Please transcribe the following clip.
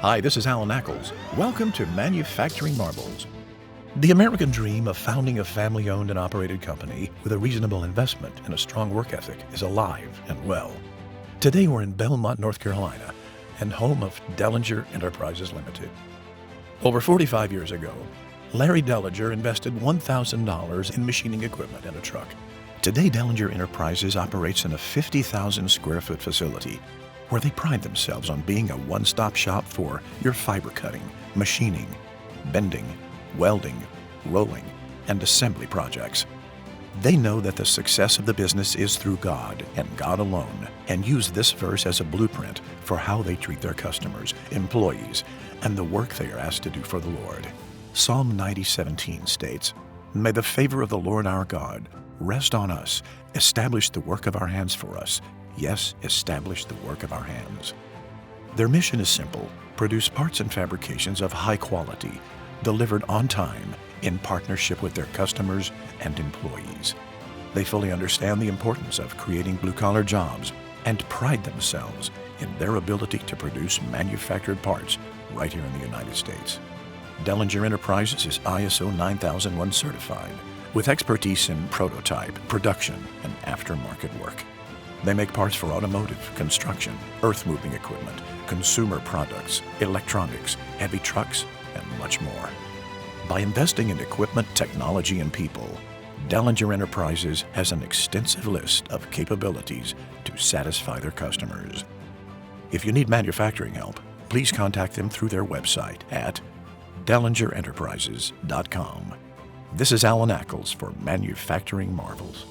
Hi, this is Alan Ackles. Welcome to Manufacturing Marvels. The American dream of founding a family-owned and operated company with a reasonable investment and a strong work ethic is alive and well. Today we're in Belmont, North Carolina, and home of Dellinger Enterprises Limited. Over 45 years ago, Larry Dellinger invested $1,000 in machining equipment and a truck. Today, Dellinger Enterprises operates in a 50,000 square foot facility where they pride themselves on being a one-stop shop for your fiber cutting, machining, bending, welding, rolling, and assembly projects. They know that the success of the business is through God and God alone, and use this verse as a blueprint for how they treat their customers, employees, and the work they are asked to do for the Lord. Psalm 90:17 states, "May the favor of the Lord our God rest on us, establish the work of our hands for us. Yes, establish the work of our hands." Their mission is simple: produce parts and fabrications of high quality, delivered on time, in partnership with their customers and employees. They fully understand the importance of creating blue-collar jobs and pride themselves in their ability to produce manufactured parts right here in the United States. Dellinger Enterprises is ISO 9001 certified, with expertise in prototype, production, and aftermarket work. They make parts for automotive, construction, earth-moving equipment, consumer products, electronics, heavy trucks, and much more. By investing in equipment, technology, and people, Dellinger Enterprises has an extensive list of capabilities to satisfy their customers. If you need manufacturing help, please contact them through their website at DellingerEnterprises.com. This is Alan Ackles for Manufacturing Marvels.